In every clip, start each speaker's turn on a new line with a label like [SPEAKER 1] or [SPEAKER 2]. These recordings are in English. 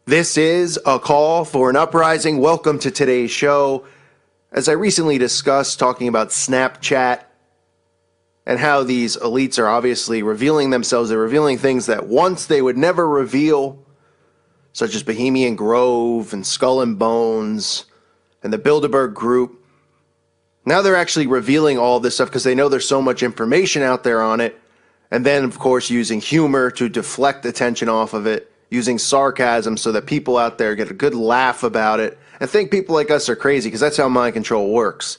[SPEAKER 1] This is a call for an uprising. Welcome to today's show. As I recently discussed, talking about Snapchat and how these elites are obviously revealing themselves. They're revealing things that once they would never reveal, such as Bohemian Grove and Skull and Bones and the Bilderberg Group. Now they're actually revealing all this stuff because they know there's so much information out there on it. And then, of course, using humor to deflect attention off of it, using sarcasm so that people out there get a good laugh about it and think people like us are crazy, because that's how mind control works.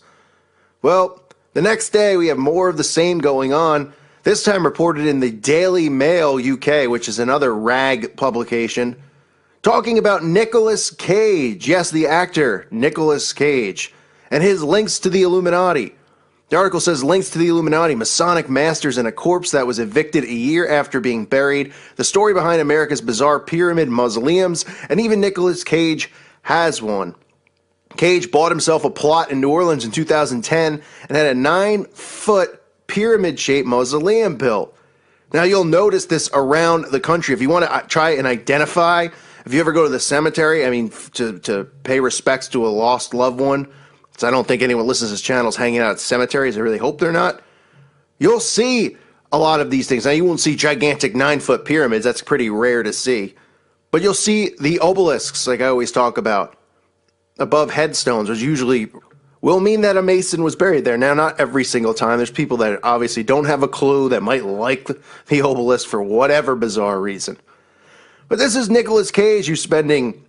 [SPEAKER 1] Well, the next day we have more of the same going on, this time reported in the Daily Mail UK, which is another rag publication, talking about Nicolas Cage, yes, the actor Nicolas Cage, and his links to the Illuminati. The article says links to the Illuminati, Masonic masters, and a corpse that was evicted a year after being buried, the story behind America's bizarre pyramid mausoleums, and even Nicolas Cage has one. Cage bought himself a plot in New Orleans in 2010 and had a 9-foot pyramid-shaped mausoleum built. Now you'll notice this around the country. If you want to try and identify, if you ever go to the cemetery, to pay respects to a lost loved one, so I don't think anyone listens to this channel is hanging out at cemeteries. I really hope they're not. You'll see a lot of these things. Now, you won't see gigantic 9-foot pyramids. That's pretty rare to see. But you'll see the obelisks, like I always talk about, above headstones, which usually will mean that a Mason was buried there. Now, not every single time. There's people that obviously don't have a clue that might like the obelisk for whatever bizarre reason. But this is Nicolas Cage, who's spending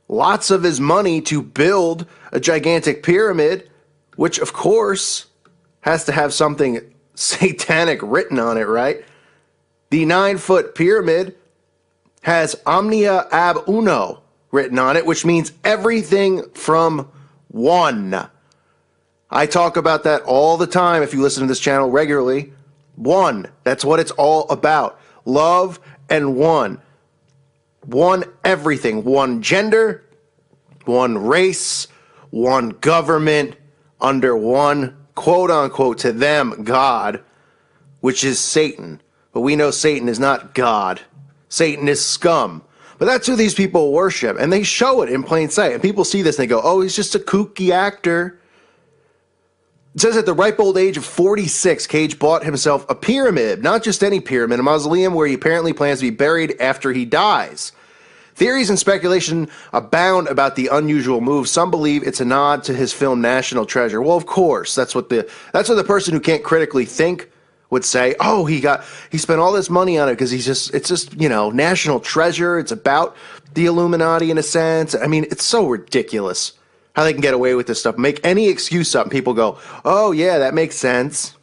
[SPEAKER 1] lots of his money to build a gigantic pyramid, which of course has to have something satanic written on it, right? The 9-foot pyramid has Omnia ab uno written on it, which means everything from one. I talk about that all the time if you listen to this channel regularly. One. That's what it's all about. Love and one. One everything. One gender, one race, one government, under one, quote-unquote, to them, God, which is Satan. But we know Satan is not God. Satan is scum. But that's who these people worship, and they show it in plain sight. And people see this and they go, oh, he's just a kooky actor. It says at the ripe old age of 46, Cage bought himself a pyramid, not just any pyramid, a mausoleum where he apparently plans to be buried after he dies. Theories and speculation abound about the unusual move. Some believe it's a nod to his film National Treasure. Well, of course, that's what the person who can't critically think would say. Oh, he spent all this money on it because it's just, National Treasure. It's about the Illuminati in a sense. I mean, it's so ridiculous how they can get away with this stuff. Make any excuse up and people go, oh yeah, that makes sense.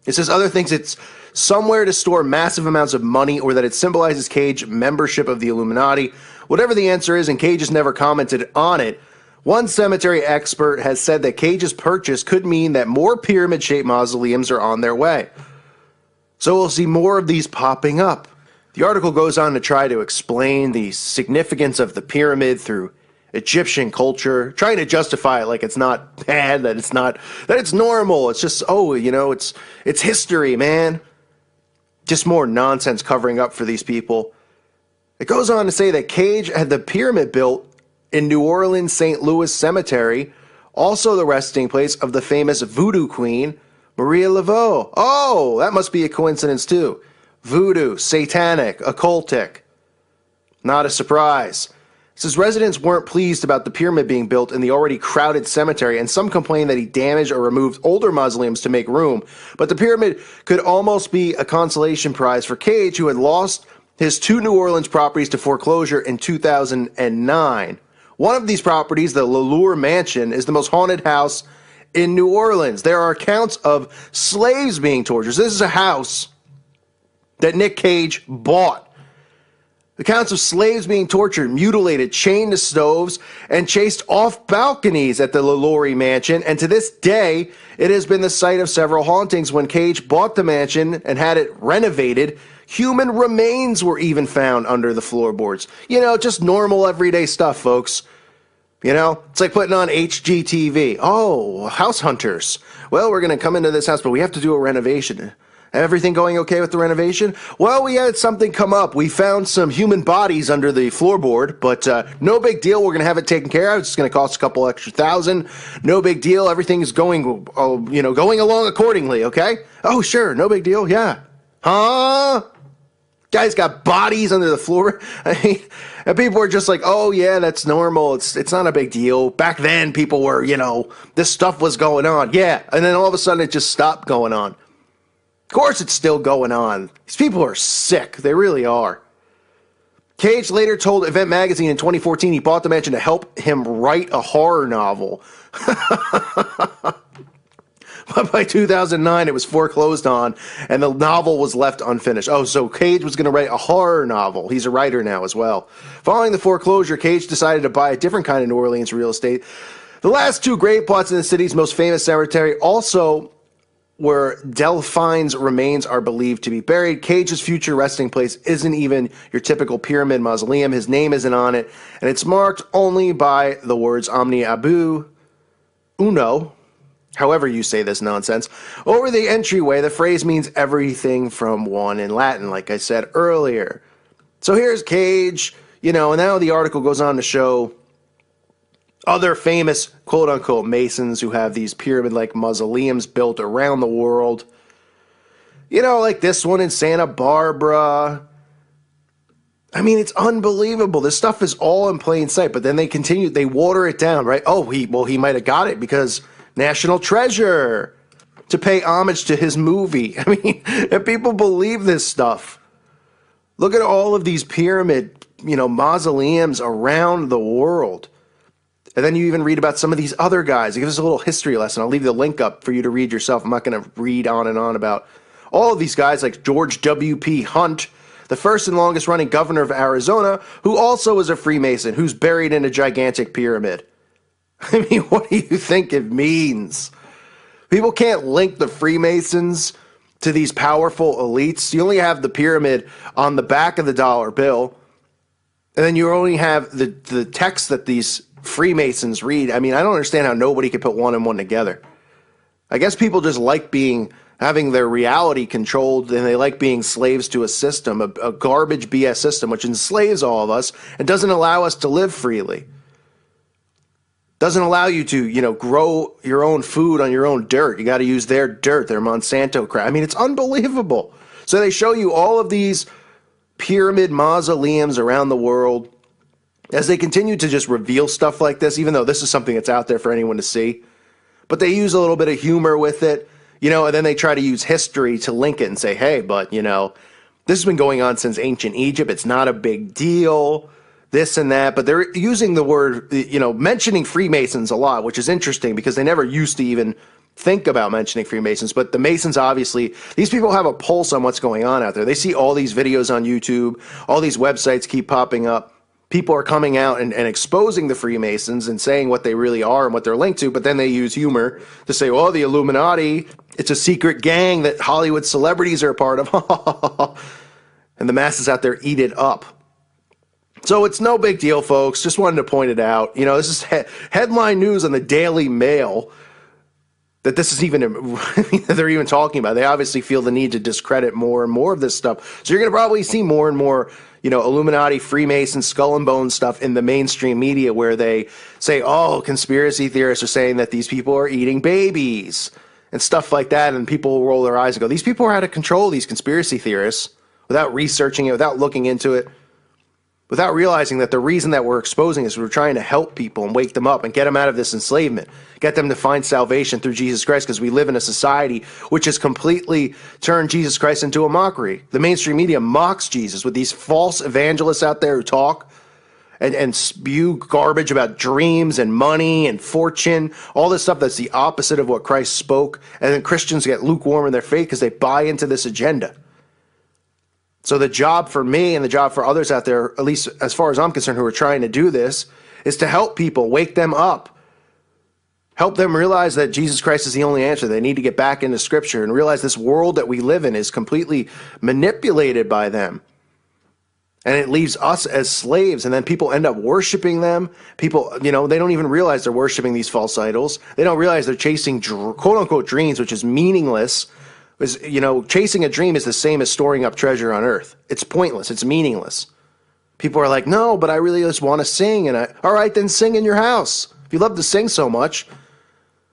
[SPEAKER 1] It says other things, it's somewhere to store massive amounts of money, or that it symbolizes Cage membership of the Illuminati. Whatever the answer is, and Cage has never commented on it, one cemetery expert has said that Cage's purchase could mean that more pyramid-shaped mausoleums are on their way. So we'll see more of these popping up. The article goes on to try to explain the significance of the pyramid through Egyptian culture, trying to justify it like it's not bad, that it's normal. It's just, it's history, man. Just more nonsense covering up for these people. It goes on to say that Cage had the pyramid built in New Orleans St. Louis Cemetery, also the resting place of the famous voodoo queen, Maria Laveau. Oh, that must be a coincidence too. Voodoo, satanic, occultic. Not a surprise. It says residents weren't pleased about the pyramid being built in the already crowded cemetery, and some complained that he damaged or removed older mausoleums to make room. But the pyramid could almost be a consolation prize for Cage, who had lost his 2 New Orleans properties to foreclosure in 2009. One of these properties, the LaLure Mansion, is the most haunted house in New Orleans. There are accounts of slaves being tortured. This is a house that Nick Cage bought. Accounts of slaves being tortured, mutilated, chained to stoves, and chased off balconies at the LaLaurie Mansion, and to this day, it has been the site of several hauntings. When Cage bought the mansion and had it renovated, human remains were even found under the floorboards. Just normal everyday stuff, folks. It's like putting on HGTV. Oh, house hunters. Well, we're going to come into this house, but we have to do a renovation. Everything going okay with the renovation? Well, we had something come up. We found some human bodies under the floorboard, but no big deal. We're going to have it taken care of. It's going to cost a couple extra thousand. No big deal. Everything is going, going along accordingly, okay? Oh, sure. No big deal. Yeah. Huh? Guys got bodies under the floor. I mean, and people were just like, oh, yeah, that's normal. It's not a big deal. Back then, people were, this stuff was going on. Yeah. And then all of a sudden, it just stopped going on. Of course it's still going on. These people are sick. They really are. Cage later told Event Magazine in 2014 he bought the mansion to help him write a horror novel. But by 2009, it was foreclosed on, and the novel was left unfinished. Oh, so Cage was going to write a horror novel. He's a writer now as well. Following the foreclosure, Cage decided to buy a different kind of New Orleans real estate. The last two grave plots in the city's most famous cemetery also where Delphine's remains are believed to be buried. Cage's future resting place isn't even your typical pyramid mausoleum. His name isn't on it, and it's marked only by the words Omni Abu Uno, however you say this nonsense. Over the entryway, the phrase means everything from one in Latin, like I said earlier. So here's Cage, and now the article goes on to show other famous quote-unquote Masons who have these pyramid-like mausoleums built around the world. Like this one in Santa Barbara. I mean, it's unbelievable. This stuff is all in plain sight, but then they water it down, right? Oh, he might have got it because National Treasure to pay homage to his movie. I mean, and people believe this stuff. Look at all of these pyramid, mausoleums around the world. And then you even read about some of these other guys. It gives us a little history lesson. I'll leave the link up for you to read yourself. I'm not going to read on and on about all of these guys like George W.P. Hunt, the first and longest running governor of Arizona, who also is a Freemason, who's buried in a gigantic pyramid. I mean, what do you think it means? People can't link the Freemasons to these powerful elites. You only have the pyramid on the back of the dollar bill, and then you only have the text that these Freemasons read. I mean, I don't understand how nobody could put one and one together. I guess people just like having their reality controlled, and they like being slaves to a system, a garbage BS system, which enslaves all of us and doesn't allow us to live freely. Doesn't allow you to, grow your own food on your own dirt. You got to use their dirt, their Monsanto crap. I mean, it's unbelievable. So they show you all of these pyramid mausoleums around the world as they continue to just reveal stuff like this, even though this is something that's out there for anyone to see. But they use a little bit of humor with it, and then they try to use history to link it and say, hey, but, this has been going on since ancient Egypt. It's not a big deal, this and that. But they're using the word, mentioning Freemasons a lot, which is interesting because they never used to even think about mentioning Freemasons. But the Masons, obviously, these people have a pulse on what's going on out there. They see all these videos on YouTube. All these websites keep popping up. People are coming out and exposing the Freemasons and saying what they really are and what they're linked to, but then they use humor to say, oh, the Illuminati, it's a secret gang that Hollywood celebrities are a part of. And the masses out there eat it up. So it's no big deal, folks. Just wanted to point it out. This is headline news on the Daily Mail that this is even, they're even talking about. They obviously feel the need to discredit more and more of this stuff. So you're going to probably see more and more Illuminati, Freemason, skull and bones stuff in the mainstream media where they say, oh, conspiracy theorists are saying that these people are eating babies and stuff like that. And people will roll their eyes and go, these people are out of control, these conspiracy theorists, without researching it, without looking into it, without realizing that the reason that we're exposing is we're trying to help people and wake them up and get them out of this enslavement, get them to find salvation through Jesus Christ, because we live in a society which has completely turned Jesus Christ into a mockery. The mainstream media mocks Jesus with these false evangelists out there who talk and spew garbage about dreams and money and fortune, all this stuff that's the opposite of what Christ spoke. And then Christians get lukewarm in their faith because they buy into this agenda. So the job for me and the job for others out there, at least as far as I'm concerned, who are trying to do this, is to help people, wake them up, help them realize that Jesus Christ is the only answer. They need to get back into Scripture and realize this world that we live in is completely manipulated by them. And it leaves us as slaves, and then people end up worshiping them. People, they don't even realize they're worshiping these false idols. They don't realize they're chasing quote-unquote dreams, which is meaningless. Is, chasing a dream is the same as storing up treasure on earth. It's pointless. It's meaningless. People are like, no, but I really just want to sing. All right, then sing in your house. If you love to sing so much.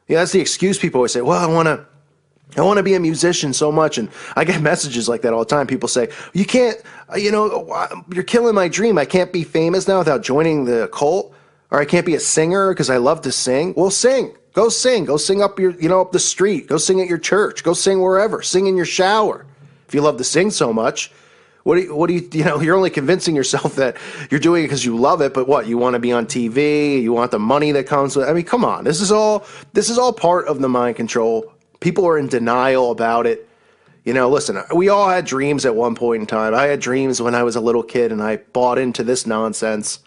[SPEAKER 1] That's the excuse people always say. Well, I want to be a musician so much. And I get messages like that all the time. People say, you can't, you're killing my dream. I can't be famous now without joining the cult. Or I can't be a singer because I love to sing. Well, sing. Go sing. Go sing up up the street. Go sing at your church. Go sing wherever. Sing in your shower. If you love to sing so much, what do you you're only convincing yourself that you're doing it because you love it, but what? You want to be on TV, you want the money that comes with it. I mean, come on. This is all part of the mind control. People are in denial about it. Listen, we all had dreams at one point in time. I had dreams when I was a little kid and I bought into this nonsense.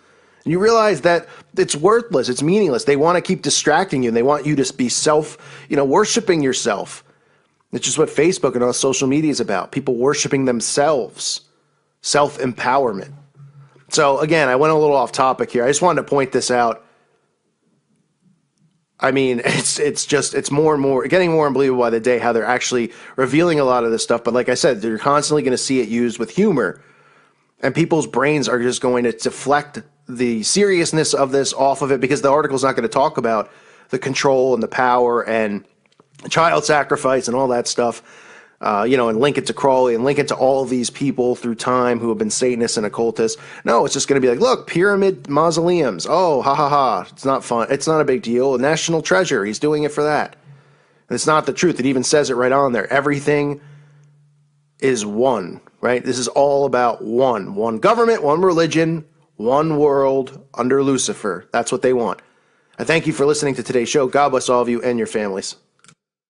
[SPEAKER 1] And you realize that it's worthless. It's meaningless. They want to keep distracting you. And they want you to be worshiping yourself. It's just what Facebook and all social media is about. People worshiping themselves. Self-empowerment. So again, I went a little off topic here. I just wanted to point this out. I mean, it's more and more, getting more unbelievable by the day how they're actually revealing a lot of this stuff. But like I said, you're constantly going to see it used with humor. And people's brains are just going to deflect the seriousness of this off of it because the article's not going to talk about the control and the power and child sacrifice and all that stuff, and link it to Crowley and link it to all of these people through time who have been Satanists and occultists. No, it's just going to be like, look, pyramid mausoleums. Oh, ha, ha, ha. It's not fun. It's not a big deal. A national treasure. He's doing it for that. And it's not the truth. It even says it right on there. Everything is one, right? This is all about one government, one religion, one world under Lucifer. That's what they want. I thank you for listening to today's show. God bless all of you and your families.